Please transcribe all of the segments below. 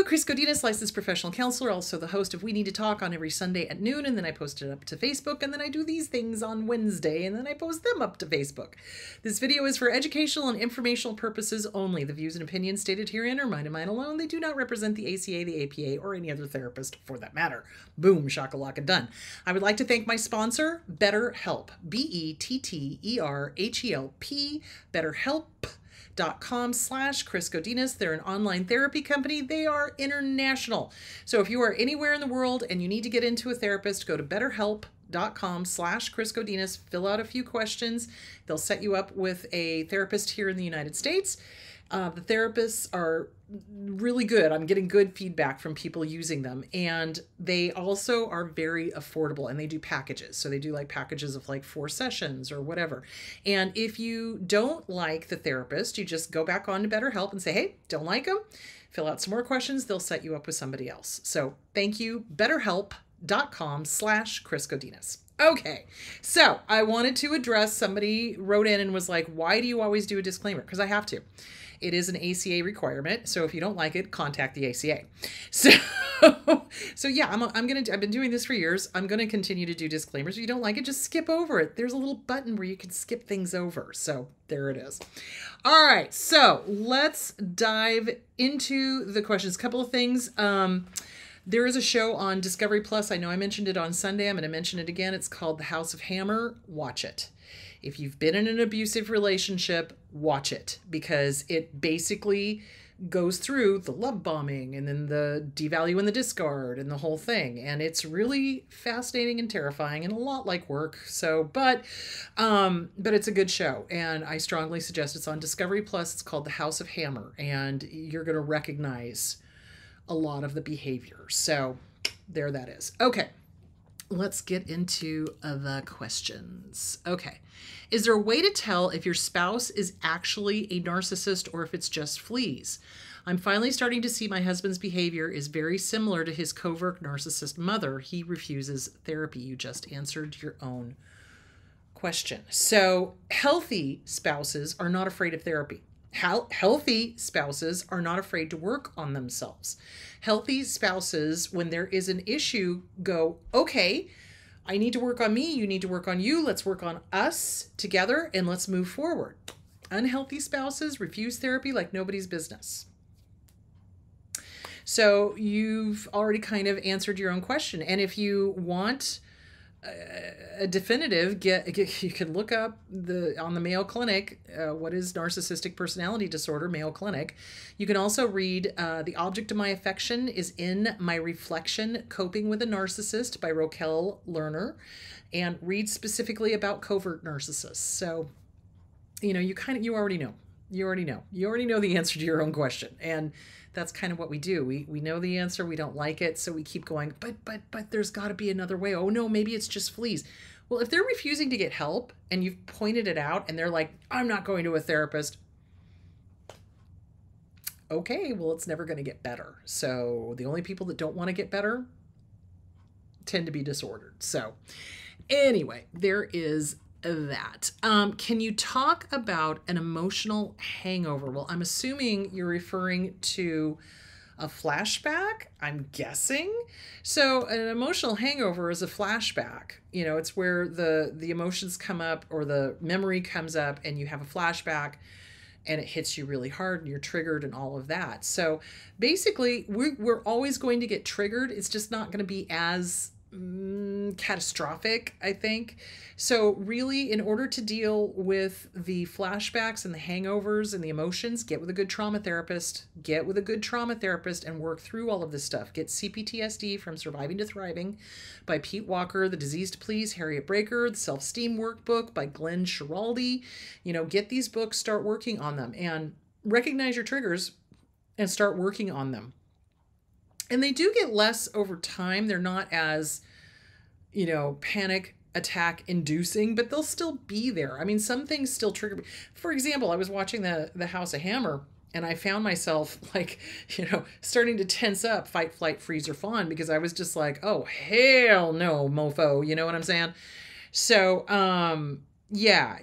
Chris Godinez, licensed professional counselor, also the host of We Need to Talk on every Sunday at noon, and then I post it up to Facebook, and then I do these things on Wednesday, and then I post them up to Facebook. This video is for educational and informational purposes only. The views and opinions stated herein are mine and mine alone. They do not represent the ACA, the APA, or any other therapist for that matter. Boom, shakalaka, done. I would like to thank my sponsor, BetterHelp, BetterHelp, BetterHelp.com/Chris Godinez. They're an online therapy company. They are international. So if you are anywhere in the world and you need to get into a therapist, go to BetterHelp.com/Chris Godinez, fill out a few questions. They'll set you up with a therapist here in the United States. The therapists are really good. I'm getting good feedback from people using them. And they also are very affordable, and they do packages. So they do like packages of like 4 sessions or whatever. And if you don't like the therapist, you just go back on to BetterHelp and say, hey, don't like them. Fill out some more questions. They'll set you up with somebody else. So thank you. BetterHelp.com/Chris Godinez. Okay, so I wanted to address, somebody wrote in and was like, why do you always do a disclaimer? Because I have to. It is an ACA requirement. So if you don't like it, contact the ACA. So yeah, I've been doing this for years. I'm going to continue to do disclaimers. If you don't like it, just skip over it. There's a little button where you can skip things over. So there it is. All right. So let's dive into the questions. A couple of things. There is a show on Discovery Plus. I know I mentioned it on Sunday. I'm going to mention it again. It's called The House of Hammer. Watch it. If you've been in an abusive relationship, watch it, because it basically goes through the love bombing and then the devalue and the discard and the whole thing. And it's really fascinating and terrifying and a lot like work. So, but it's a good show, and I strongly suggest it's on Discovery Plus. It's called The House of Hammer, and you're going to recognize a lot of the behavior. So there that is. Okay. Let's get into the questions. Okay. Is there a way to tell if your spouse is actually a narcissist or if it's just fleas? I'm finally starting to see my husband's behavior is very similar to his covert narcissist mother. He refuses therapy. You just answered your own question. So healthy spouses are not afraid of therapy. Healthy spouses are not afraid to work on themselves. Healthy spouses, when there is an issue, go, okay, I need to work on me. You need to work on you. Let's work on us together and let's move forward. Unhealthy spouses refuse therapy like nobody's business. So you've already kind of answered your own question. And if you want a definitive, you can look up on the Mayo Clinic, what is narcissistic personality disorder, Mayo Clinic. You can also read The Object of My Affection is in My Reflection, Coping with a Narcissist by Raquel Lerner, and read specifically about covert narcissists. So, you know, you already know. You already know the answer to your own question. And that's kind of what we do. We know the answer. We don't like it. So we keep going, but there's got to be another way. Oh no, maybe it's just fleas. Well, if they're refusing to get help and you've pointed it out and they're like, I'm not going to a therapist. Okay, well, it's never going to get better. So the only people that don't want to get better tend to be disordered. So anyway, there is that. Can you talk about an emotional hangover? Well, I'm assuming you're referring to a flashback, I'm guessing. So an emotional hangover is a flashback. You know, it's where the emotions come up or the memory comes up and you have a flashback and it hits you really hard and you're triggered and all of that. So basically we're always going to get triggered. It's just not going to be as catastrophic, I think. So really, in order to deal with the flashbacks and the hangovers and the emotions, get with a good trauma therapist, and work through all of this stuff. Get CPTSD from Surviving to Thriving by Pete Walker, The Disease to Please, Harriet Breaker, the Selfesteem Workbook by Glenn Schiraldi. You know, get these books, start working on them, and recognize your triggers and start working on them. And they do get less over time. They're not as, you know, panic attack inducing, but they'll still be there. I mean, some things still trigger me. For example, I was watching the House of Hammer and I found myself like, you know, starting to tense up, fight, flight, freeze, or fawn, because I was just like, oh, hell no, mofo. You know what I'm saying? So, yeah,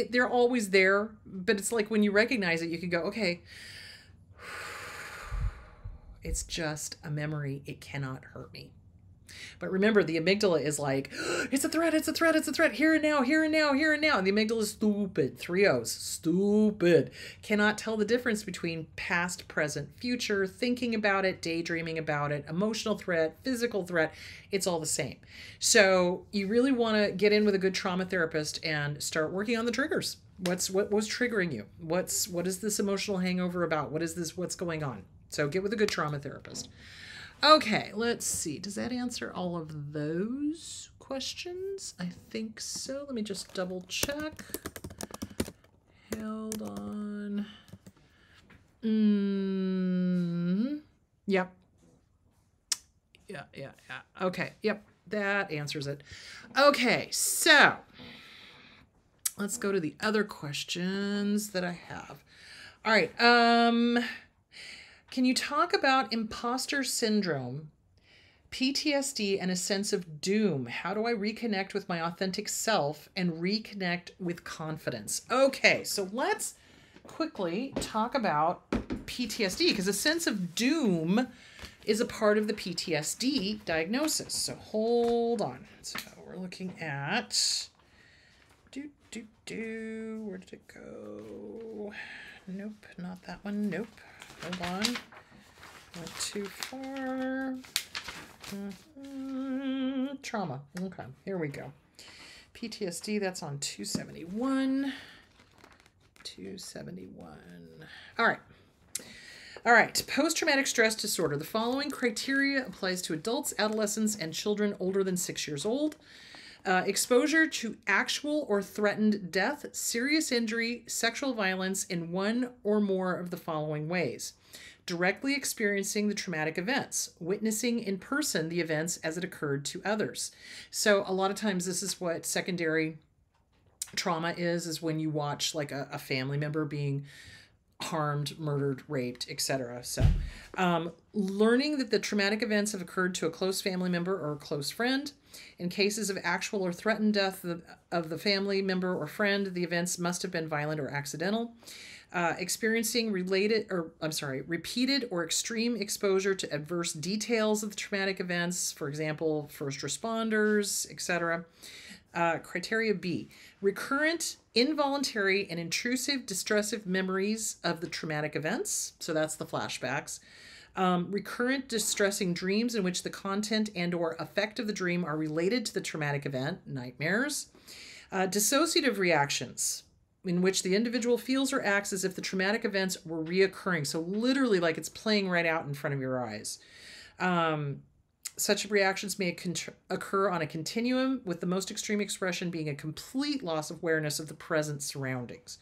they're always there, but it's like when you recognize it, you can go, okay, It's just a memory. It cannot hurt me. But remember, the amygdala is like, it's a threat, it's a threat, it's a threat, here and now, here and now, here and now. And the amygdala is stupid. 3 O's. Stupid. Cannot tell the difference between past, present, future, thinking about it, daydreaming about it, emotional threat, physical threat. It's all the same. So you really want to get in with a good trauma therapist and start working on the triggers. What was triggering you? What is this emotional hangover about? What's going on? So get with a good trauma therapist. Okay, let's see. Does that answer all of those questions? I think so. Let me just double check. Hold on. Yep. Yeah. Okay, yep. That answers it. Okay, so let's go to the other questions that I have. All right. Can you talk about imposter syndrome, PTSD, and a sense of doom? How do I reconnect with my authentic self and reconnect with confidence? Okay, so let's quickly talk about PTSD, because a sense of doom is a part of the PTSD diagnosis. So hold on. So we're looking at... Where did it go? Nope, not that one. Nope. Hold on. Went too far. Trauma. Okay, here we go. PTSD, that's on 271. 271. All right. Post-traumatic stress disorder. The following criteria applies to adults, adolescents, and children older than 6 years old. Exposure to actual or threatened death, serious injury, sexual violence in one or more of the following ways. Directly experiencing the traumatic events, witnessing in person the events as it occurred to others. So a lot of times this is what secondary trauma is when you watch like a family member being harmed, murdered, raped, etc. So learning that the traumatic events have occurred to a close family member or a close friend. In cases of actual or threatened death of the family member or friend, the events must have been violent or accidental. Experiencing repeated or extreme exposure to adverse details of the traumatic events, for example, first responders, etc. Criteria B, recurrent, involuntary, and intrusive distressive memories of the traumatic events. So that's the flashbacks. Recurrent distressing dreams in which the content and or effect of the dream are related to the traumatic event, nightmares. Dissociative reactions in which the individual feels or acts as if the traumatic events were reoccurring. So literally like it's playing right out in front of your eyes. Such reactions may occur on a continuum, with the most extreme expression being a complete loss of awareness of the present surroundings.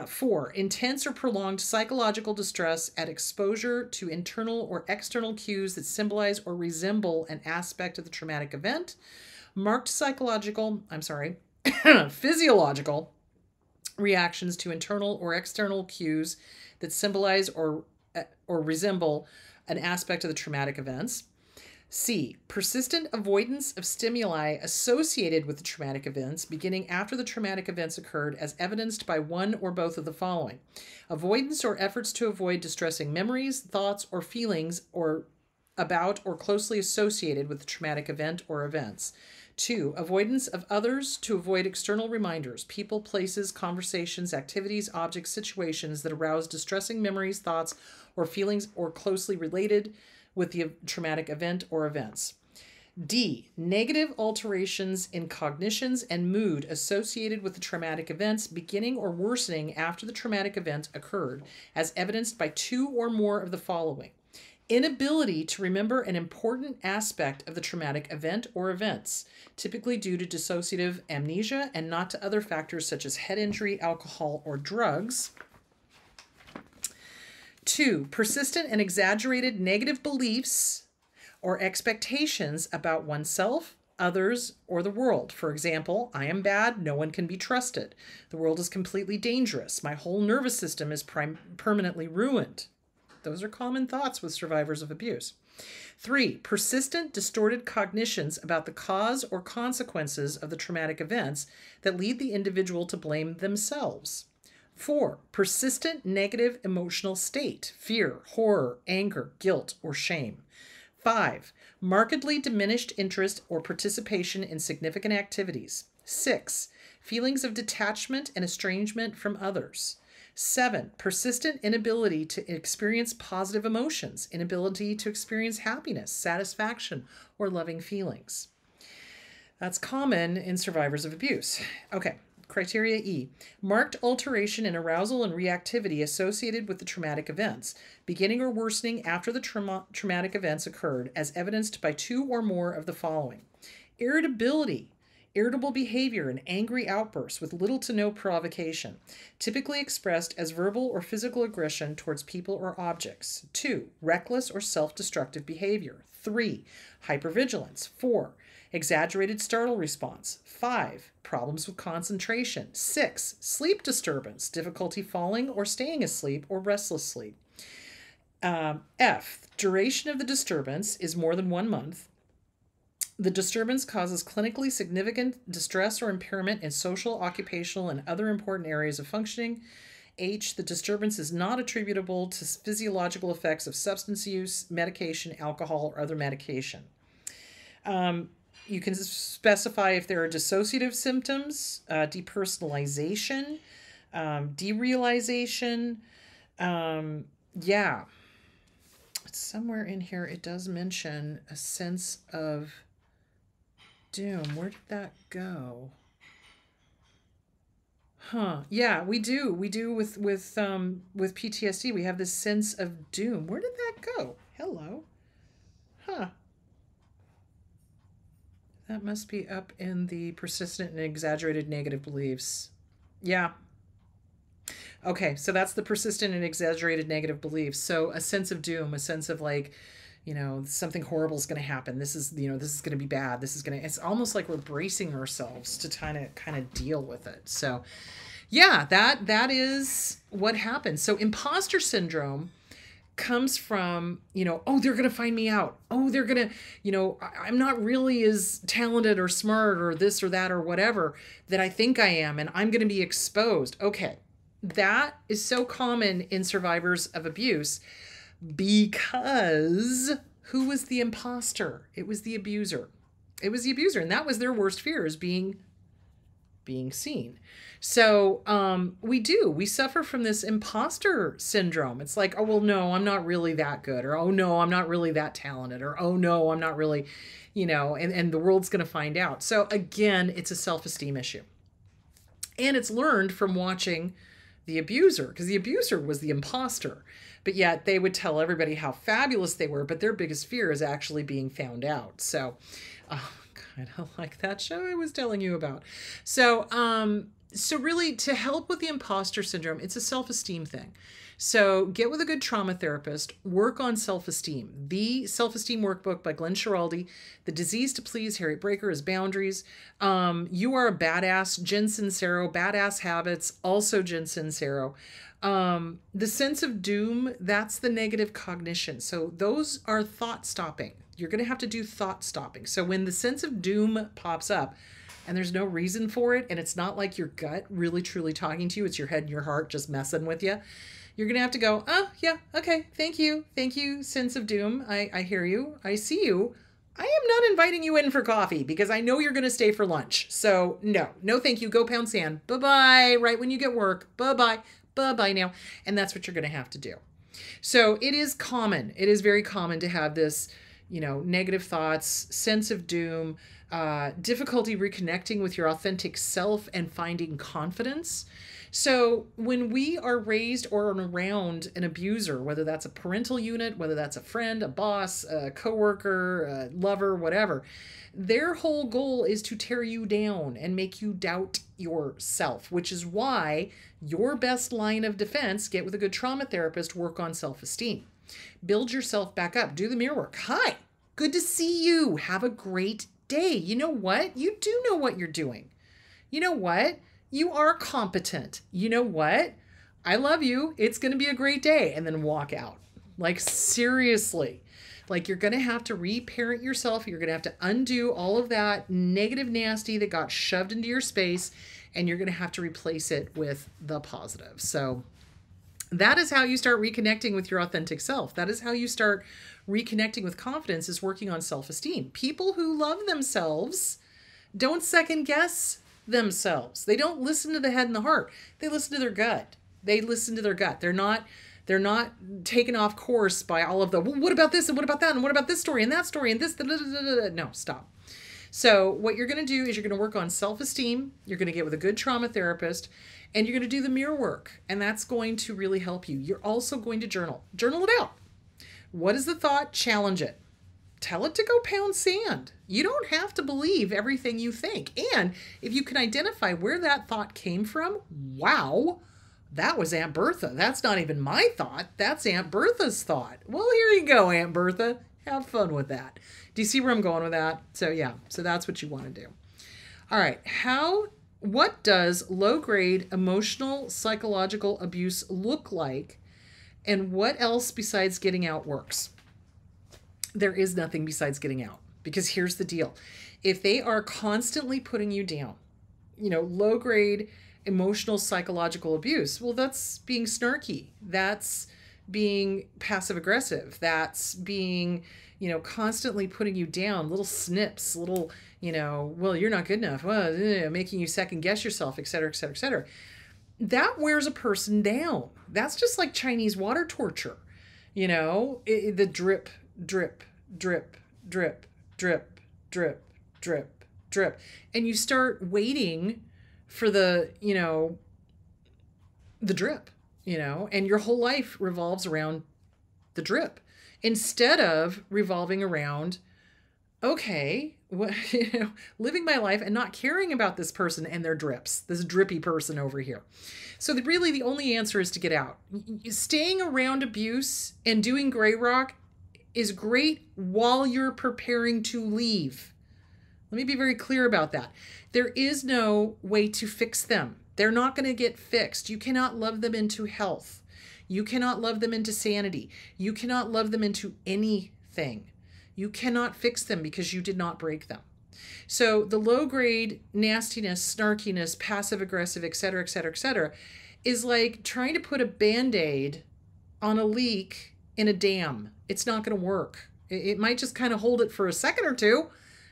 4, intense or prolonged psychological distress at exposure to internal or external cues that symbolize or resemble an aspect of the traumatic event. Marked physiological reactions to internal or external cues that symbolize or resemble an aspect of the traumatic events. C, persistent avoidance of stimuli associated with the traumatic events beginning after the traumatic events occurred, as evidenced by one or both of the following. Avoidance or efforts to avoid distressing memories, thoughts, or feelings about or closely associated with the traumatic event or events. 2, avoidance of others to avoid external reminders, people, places, conversations, activities, objects, situations that arouse distressing memories, thoughts, or feelings or closely related with the traumatic event or events. D, negative alterations in cognitions and mood associated with the traumatic events beginning or worsening after the traumatic event occurred, as evidenced by 2 or more of the following. Inability to remember an important aspect of the traumatic event or events, typically due to dissociative amnesia and not to other factors such as head injury, alcohol, or drugs. 2, persistent and exaggerated negative beliefs or expectations about oneself, others, or the world. For example, I am bad, no one can be trusted. The world is completely dangerous. My whole nervous system is permanently ruined. Those are common thoughts with survivors of abuse. 3, persistent distorted cognitions about the cause or consequences of the traumatic events that lead the individual to blame themselves. 4, persistent negative emotional state, fear, horror, anger, guilt, or shame. 5, markedly diminished interest or participation in significant activities. 6, feelings of detachment and estrangement from others. 7, persistent inability to experience positive emotions, inability to experience happiness, satisfaction, or loving feelings. That's common in survivors of abuse. Okay, criteria E. Marked alteration in arousal and reactivity associated with the traumatic events, beginning or worsening after the traumatic events occurred, as evidenced by 2 or more of the following. Irritability, irritable behavior and angry outbursts with little to no provocation, typically expressed as verbal or physical aggression towards people or objects. 2, reckless or self-destructive behavior. 3, hypervigilance. 4, exaggerated startle response. 5, problems with concentration. 6, sleep disturbance, difficulty falling or staying asleep or restless sleep. F, duration of the disturbance is more than 1 month. The disturbance causes clinically significant distress or impairment in social, occupational, and other important areas of functioning. H, the disturbance is not attributable to physiological effects of substance use, medication, alcohol, or other medication. You can specify if there are dissociative symptoms, depersonalization, derealization. Yeah. Somewhere in here it does mention a sense of doom. Where did that go? Huh. Yeah, we do. We do with PTSD. We have this sense of doom. Where did that go? Hello. Huh. That must be up in the persistent and exaggerated negative beliefs. Yeah. Okay, so that's the persistent and exaggerated negative beliefs. So a sense of doom, a sense of like, something horrible is going to happen. This is going to be bad. It's almost like we're bracing ourselves to kind of deal with it. So yeah, that is what happens. So imposter syndrome comes from, oh, they're going to find me out. Oh, they're going to, I'm not really as talented or smart or this or that or whatever that I think I am. And I'm going to be exposed. Okay. That is so common in survivors of abuse because who was the imposter? It was the abuser. It was the abuser. And that was their worst fear, is being seen. So we suffer from this imposter syndrome. It's like, oh, well, no, I'm not really that good. Or, oh, no, I'm not really that talented. Or, oh, no, I'm not really, and the world's going to find out. So again, it's a self-esteem issue. And it's learned from watching the abuser, because the abuser was the imposter. But yet they would tell everybody how fabulous they were, but their biggest fear is actually being found out. So kind of like that show I was telling you about. So really, to help with the imposter syndrome, it's a self-esteem thing. So get with a good trauma therapist, work on self-esteem. The Self-Esteem Workbook by Glenn Schiraldi, The Disease to Please, Harriet Breaker is Boundaries. You Are a Badass, Jen Sincero, Badass Habits, also Jen Sincero. The sense of doom, that's the negative cognition. So those are thought stopping. You're going to have to do thought stopping. So when the sense of doom pops up and there's no reason for it, and it's not like your gut really truly talking to you, it's your head and your heart just messing with you, you're going to have to go, oh, yeah, okay, thank you, sense of doom. I hear you. I see you. I am not inviting you in for coffee because I know you're going to stay for lunch. So no, thank you. Go pound sand. Bye-bye. Right when you get work. Bye-bye. Bye-bye now. And that's what you're going to have to do. So it is common. It is very common to have this, negative thoughts, sense of doom, difficulty reconnecting with your authentic self and finding confidence. So when we are raised or around an abuser, whether that's a parental unit, whether that's a friend, a boss, a coworker, a lover, whatever, their whole goal is to tear you down and make you doubt yourself, which is why your best line of defense, get with a good trauma therapist, work on self-esteem. Build yourself back up. Do the mirror work. Hi, good to see you. Have a great day. You know what? You do know what you're doing. You know what? You are competent. You know what? I love you. It's going to be a great day. And then walk out. Like, seriously. Like, you're going to have to reparent yourself. You're going to have to undo all of that negative nasty that got shoved into your space, and you're going to have to replace it with the positive. So that is how you start reconnecting with your authentic self. That is how you start reconnecting with confidence, is working on self-esteem. People who love themselves don't second guess themselves. They don't listen to the head and the heart. They listen to their gut. They listen to their gut. They're not taken off course by all of the, well, what about this and what about that and what about this story and that story and this, no, stop. So what you're going to do is you're going to work on self-esteem. You're going to get with a good trauma therapist, and you're going to do the mirror work. And that's going to really help you. You're also going to journal. Journal it out. What is the thought? Challenge it. Tell it to go pound sand. You don't have to believe everything you think. And if you can identify where that thought came from, wow, that was Aunt Bertha. That's not even my thought. That's Aunt Bertha's thought. Well, here you go, Aunt Bertha. Have fun with that. Do you see where I'm going with that? So yeah, so that's what you want to do. All right. What does low-grade emotional psychological abuse look like? And what else besides getting out works? There is nothing besides getting out, because here's the deal. If they are constantly putting you down, low-grade emotional psychological abuse, well, that's being snarky. That's being passive aggressive. That's being, constantly putting you down, little snips, little, well, you're not good enough, well, making you second guess yourself, et cetera, et cetera, et cetera. That wears a person down. That's just like Chinese water torture. The drip, drip, drip, drip, drip, drip, drip, drip. And you start waiting for the drip, and your whole life revolves around the drip instead of revolving around, okay, living my life and not caring about this person and their drips, this drippy person over here. So really the only answer is to get out. Staying around abuse and doing gray rock is great while you're preparing to leave. Let me be very clear about that. There is no way to fix them. They're not going to get fixed. You cannot love them into health. You cannot love them into sanity. You cannot love them into anything. You cannot fix them because you did not break them. So the low-grade nastiness, snarkiness, passive-aggressive, et cetera, et cetera, et cetera, is like trying to put a Band-Aid on a leak in a dam. It's not going to work. It might just kind of hold it for a second or two,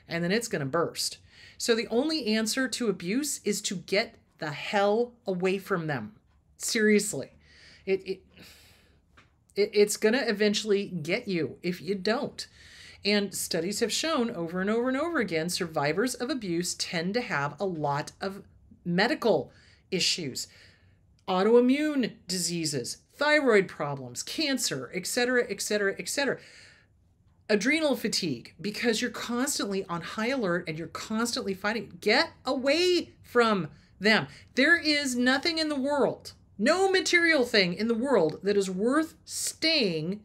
and then it's going to burst. So the only answer to abuse is to get the hell away from them. Seriously. It's going to eventually get you if you don't. And studies have shown over and over and over again, survivors of abuse tend to have a lot of medical issues, autoimmune diseases, thyroid problems, cancer, et cetera, et cetera, et cetera. Adrenal fatigue, because you're constantly on high alert and you're constantly fighting. Get away from them. There is nothing in the world, no material thing in the world that is worth staying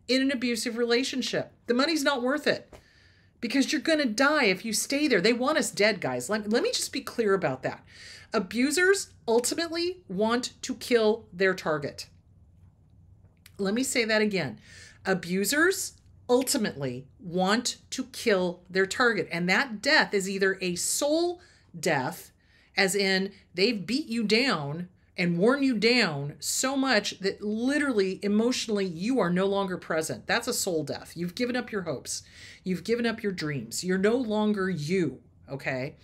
in an abusive relationship. The money's not worth it because you're going to die if you stay there. They want us dead, guys. Let me just be clear about that. Abusers ultimately want to kill their target. Let me say that again. Abusers ultimately want to kill their target. And that death is either a soul death, as in they've beat you down and worn you down so much that literally, emotionally, you are no longer present. That's a soul death. You've given up your hopes. You've given up your dreams. You're no longer you, okay?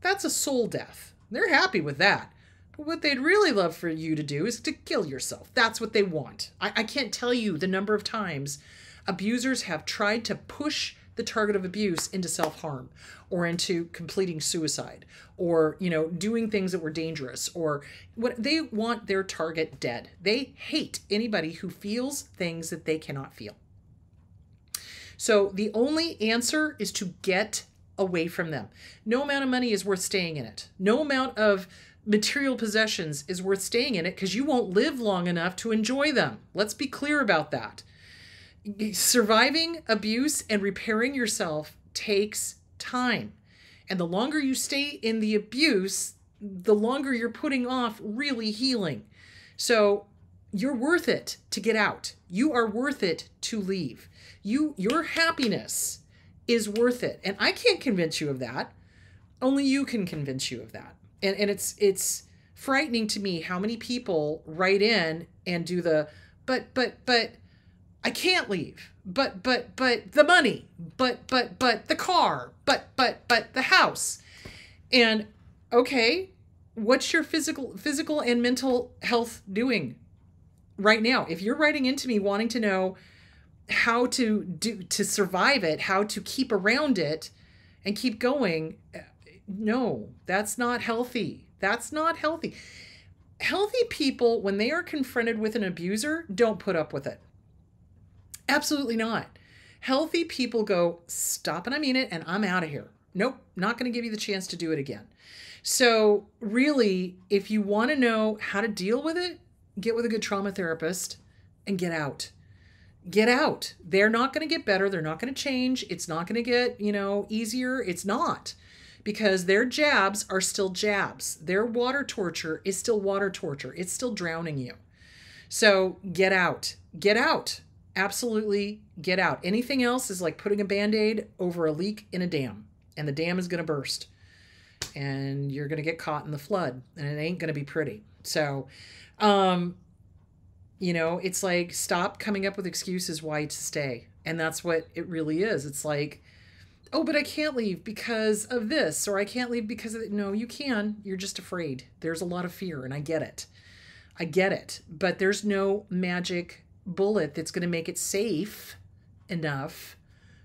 That's a soul death. They're happy with that. But what they'd really love for you to do is to kill yourself. That's what they want. I can't tell you the number of times abusers have tried to push the target of abuse into self-harm or into completing suicide or, doing things that were dangerous, or what they want their target dead. They hate anybody who feels things that they cannot feel. So the only answer is to get away from them. No amount of money is worth staying in it. No amount of material possessions is worth staying in it because you won't live long enough to enjoy them. Let's be clear about that. Surviving abuse and repairing yourself takes time. And the longer you stay in the abuse, the longer you're putting off really healing. So you're worth it to get out. You are worth it to leave. Your happiness is worth it. And I can't convince you of that. Only you can convince you of that. And it's frightening to me how many people write in and do the, but I can't leave. But the money, but the car, but the house. And okay, what's your physical and mental health doing right now? If you're writing into me wanting to know how to survive it, how to keep around it and keep going, no, that's not healthy. That's not healthy. Healthy people, when they are confronted with an abuser, don't put up with it. Absolutely not. Healthy people go, stop and I mean it, and I'm out of here. Nope, not going to give you the chance to do it again. So really, if you want to know how to deal with it, get with a good trauma therapist and get out. Get out. They're not going to get better. They're not going to change. It's not going to get, easier. It's not. Because their jabs are still jabs. Their water torture is still water torture. It's still drowning you. So get out. Get out. Absolutely get out. Anything else is like putting a Band-Aid over a leak in a dam. And the dam is going to burst. And you're going to get caught in the flood. And it ain't going to be pretty. So, it's like, stop coming up with excuses why to stay. And that's what it really is. It's like, oh, but I can't leave because of this, or I can't leave because of it. No, you can. You're just afraid. There's a lot of fear, and I get it. I get it. But there's no magic bullet that's going to make it safe enough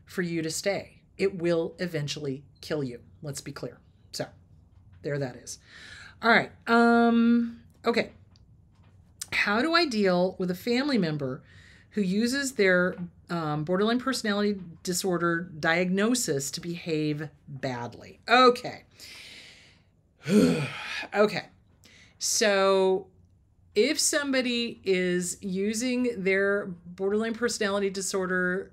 for you to stay. It will eventually kill you. Let's be clear. So there that is. All right. Okay. How do I deal with a family member who uses their borderline personality disorder diagnosis to behave badly? Okay. Okay. So if somebody is using their borderline personality disorder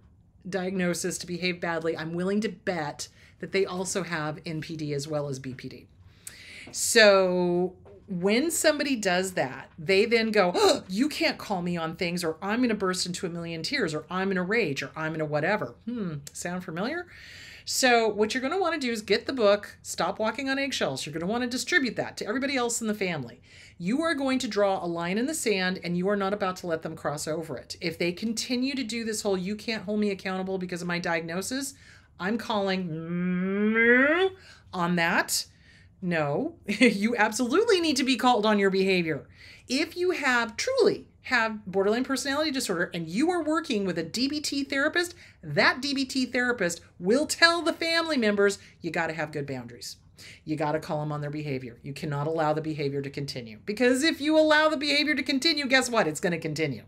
diagnosis to behave badly, I'm willing to bet that they also have NPD as well as BPD. So when somebody does that, they then go, oh, you can't call me on things, or I'm going to burst into a million tears, or I'm in a rage, or I'm in a whatever. Sound familiar? So what you're going to want to do is get the book, Stop Walking on Eggshells. You're going to want to distribute that to everybody else in the family. You are going to draw a line in the sand, and you are not about to let them cross over it. If they continue to do this whole, you can't hold me accountable because of my diagnosis, I'm calling on that. No, you absolutely need to be called on your behavior. If you truly have borderline personality disorder and you are working with a DBT therapist, that DBT therapist will tell the family members, you got to have good boundaries. You got to call them on their behavior. You cannot allow the behavior to continue. Because if you allow the behavior to continue, guess what? It's going to continue.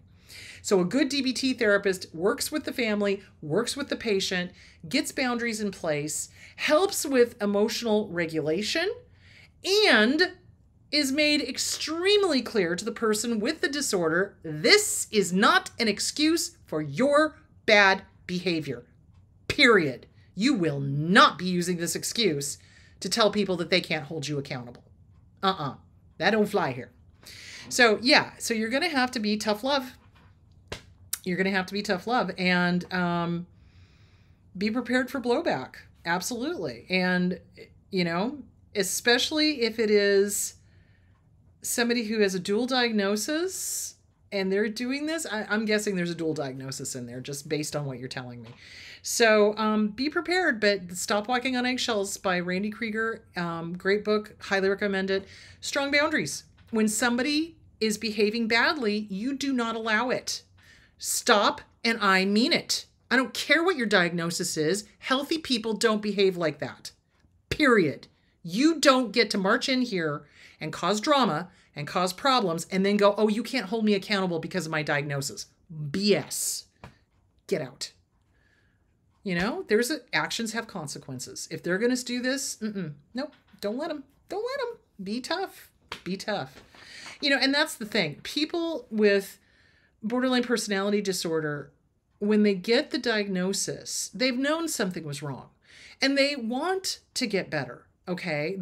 So a good DBT therapist works with the family, works with the patient, gets boundaries in place, helps with emotional regulation, and is made extremely clear to the person with the disorder, this is not an excuse for your bad behavior. Period. You will not be using this excuse to tell people that they can't hold you accountable. That don't fly here. So yeah, so you're going to have to be tough love. You're going to have to be tough love and be prepared for blowback. Absolutely. And, especially if it is somebody who has a dual diagnosis and they're doing this, I'm guessing there's a dual diagnosis in there just based on what you're telling me. So be prepared, but Stop Walking on Eggshells by Randy Krieger, great book, highly recommend it. Strong boundaries. When somebody is behaving badly, you do not allow it. Stop, and I mean it. I don't care what your diagnosis is. Healthy people don't behave like that. Period. You don't get to march in here and cause drama and cause problems and then go, oh, you can't hold me accountable because of my diagnosis. BS. Get out. Actions have consequences. If they're going to do this, nope, don't let them. Don't let them. Be tough. Be tough. And that's the thing. People with borderline personality disorder, when they get the diagnosis, they've known something was wrong and they want to get better. Okay.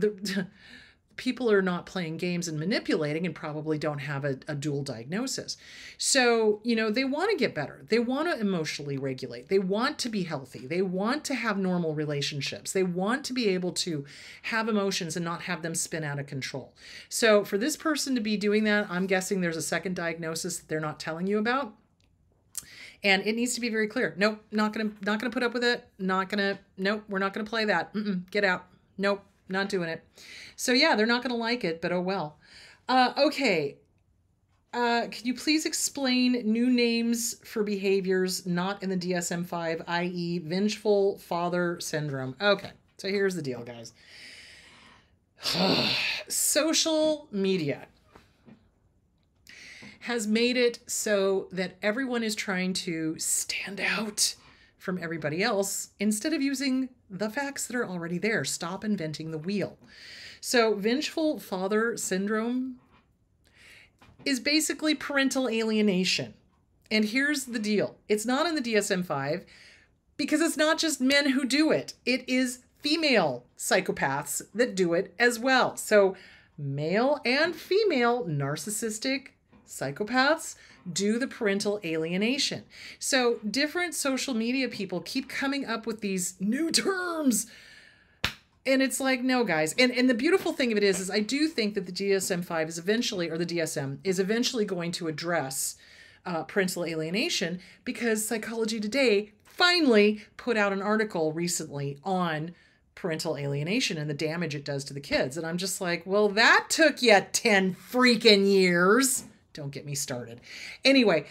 people are not playing games and manipulating and probably don't have a dual diagnosis. So, you know, they want to get better. They want to emotionally regulate. They want to be healthy. They want to have normal relationships. They want to be able to have emotions and not have them spin out of control. So for this person to be doing that, I'm guessing there's a second diagnosis that they're not telling you about. And it needs to be very clear. Nope, not gonna put up with it. Nope, we're not gonna play that. Get out. Nope, not doing it. So yeah, they're not gonna like it, but oh well. Okay. Can you please explain new names for behaviors not in the DSM-5, i.e. vengeful father syndrome? Okay, so here's the deal, guys. Social media has made it so that everyone is trying to stand out from everybody else instead of using the facts that are already there. Stop inventing the wheel. So vengeful father syndrome is basically parental alienation. And here's the deal. It's not in the DSM-5 because it's not just men who do it. It is female psychopaths that do it as well. So male and female narcissistic psychopaths do the parental alienation. So different social media people keep coming up with these new terms. And it's like, no, guys. And the beautiful thing of it is I do think that the DSM-5 is eventually, or the DSM, is eventually going to address parental alienation, because Psychology Today finally put out an article recently on parental alienation and the damage it does to the kids. And I'm just like, well, that took you 10 freaking years. Don't get me started. Anyway,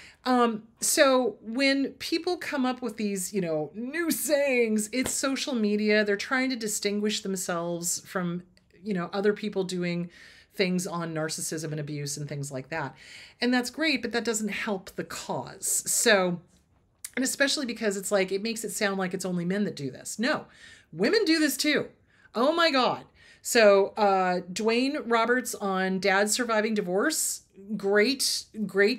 so when people come up with these, you know, new sayings, it's social media. They're trying to distinguish themselves from, you know, other people doing things on narcissism and abuse and things like that. And that's great, but that doesn't help the cause. So, and especially because it's like, it makes it sound like it's only men that do this. No, women do this too. Oh my God. So Dwayne Roberts on Dad's Surviving Divorce, great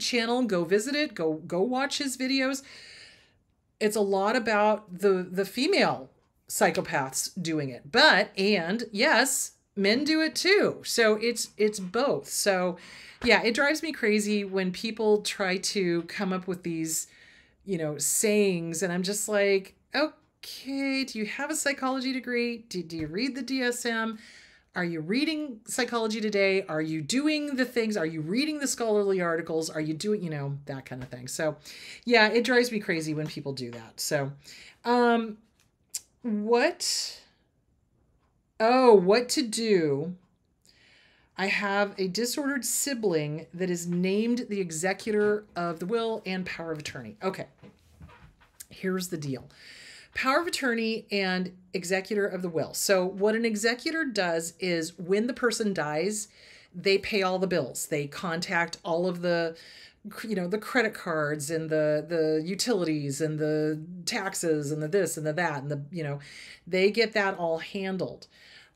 channel. Go visit it. Go watch his videos. It's a lot about the female psychopaths doing it, and yes, men do it too. So it's both. So yeah, it drives me crazy when people try to come up with these, you know, sayings, and I'm just like, okay, do you have a psychology degree? Do you read the DSM? Are you reading Psychology Today? Are you doing the things? Are you reading the scholarly articles? Are you doing, you know, that kind of thing? So yeah, it drives me crazy when people do that. So what to do? I have a disordered sibling that is named the executor of the will and power of attorney. Okay, here's the deal. Power of attorney and executor of the will. So what an executor does is when the person dies, they pay all the bills. They contact all of the, you know, the credit cards and the utilities and the taxes and the this and the that and the, you know, they get that all handled.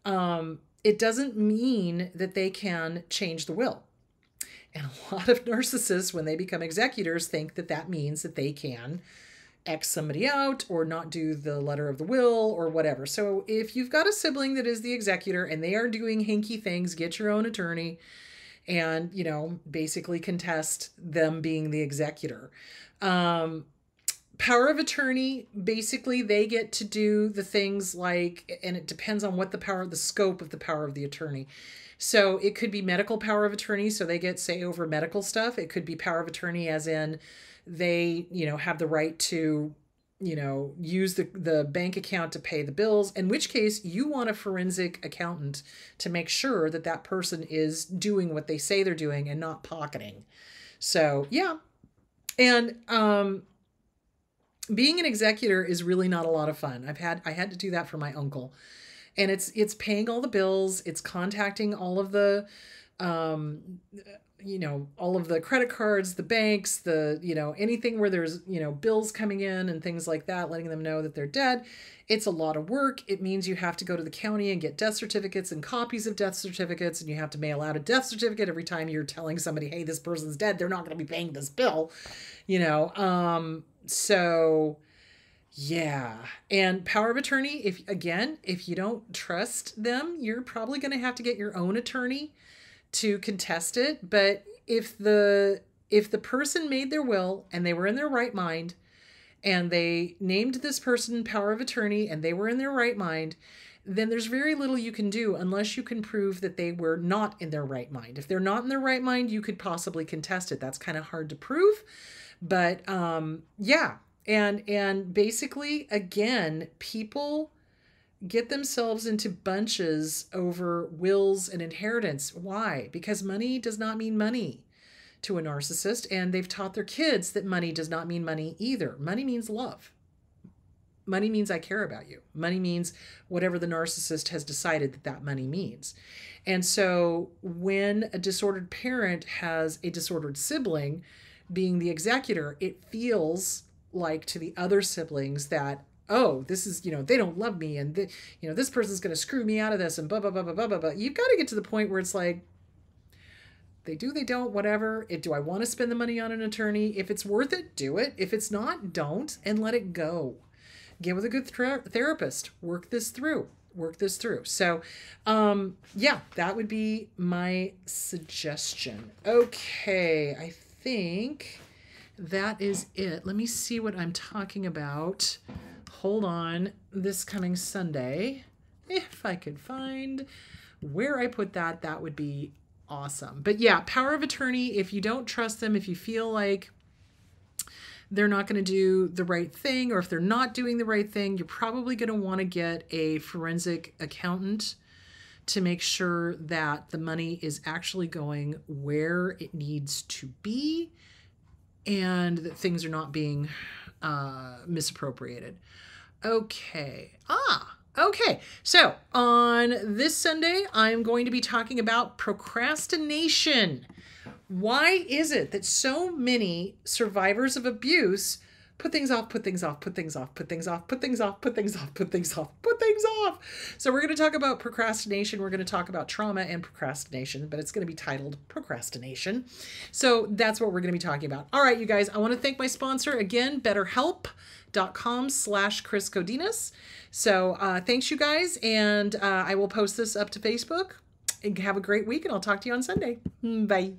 It doesn't mean that they can change the will. And a lot of narcissists, when they become executors, think that that means that they can X somebody out or not do the letter of the will or whatever. So if you've got a sibling that is the executor and they are doing hinky things, get your own attorney and, you know, basically contest them being the executor. Power of attorney, basically they get to do the things like, and it depends on what the scope of the power of the attorney. So it could be medical power of attorney. So they get say over medical stuff. It could be power of attorney as in they, you know, have the right to, you know, use the bank account to pay the bills, in which case you want a forensic accountant to make sure that that person is doing what they say they're doing and not pocketing. So yeah. And, being an executor is really not a lot of fun. I had to do that for my uncle, and it's paying all the bills. It's contacting all of the, you know, all of the credit cards, the banks, the, you know, anything where there's, you know, bills coming in and things like that, letting them know that they're dead. It's a lot of work. It means you have to go to the county and get death certificates and copies of death certificates, and you have to mail out a death certificate every time you're telling somebody, hey, this person's dead. They're not going to be paying this bill, you know? So Yeah. And power of attorney, if you don't trust them, you're probably going to have to get your own attorney to contest it. But if the person made their will and they were in their right mind and they named this person power of attorney and they were in their right mind, then there's very little you can do unless you can prove that they were not in their right mind. If they're not in their right mind, you could possibly contest it. That's kind of hard to prove. But yeah. And basically, again, people get themselves into bunches over wills and inheritance. Why? Because money does not mean money to a narcissist, and they've taught their kids that money does not mean money either. Money means love. Money means I care about you. Money means whatever the narcissist has decided that money means. And so when a disordered parent has a disordered sibling being the executor, it feels like to the other siblings that, oh, this is, they don't love me, and this person's going to screw me out of this, and blah, blah, blah, blah, blah, blah, blah. You've got to get to the point where it's like, they do, they don't, whatever. Do I want to spend the money on an attorney? If it's worth it, do it. If it's not, don't, and let it go. Get with a good therapist. Work this through. So, yeah, that would be my suggestion. Okay, I think that is it. Let me see what I'm talking about. Hold on. This coming Sunday, if I could find where I put that, that would be awesome. But yeah, power of attorney, if you don't trust them, if you feel like they're not going to do the right thing, or if they're not doing the right thing, you're probably going to want to get a forensic accountant to make sure that the money is actually going where it needs to be and that things are not being misappropriated. Okay. Okay. So on this Sunday, I'm going to be talking about procrastination. Why is it that so many survivors of abuse put things off? So we're going to talk about procrastination. We're going to talk about trauma and procrastination, but it's going to be titled procrastination. So that's what we're going to be talking about. All right, you guys, I want to thank my sponsor again, BetterHelp.com/Chris Codinas. So thanks, you guys. And I will post this up to Facebook. And have a great week, and I'll talk to you on Sunday. Bye.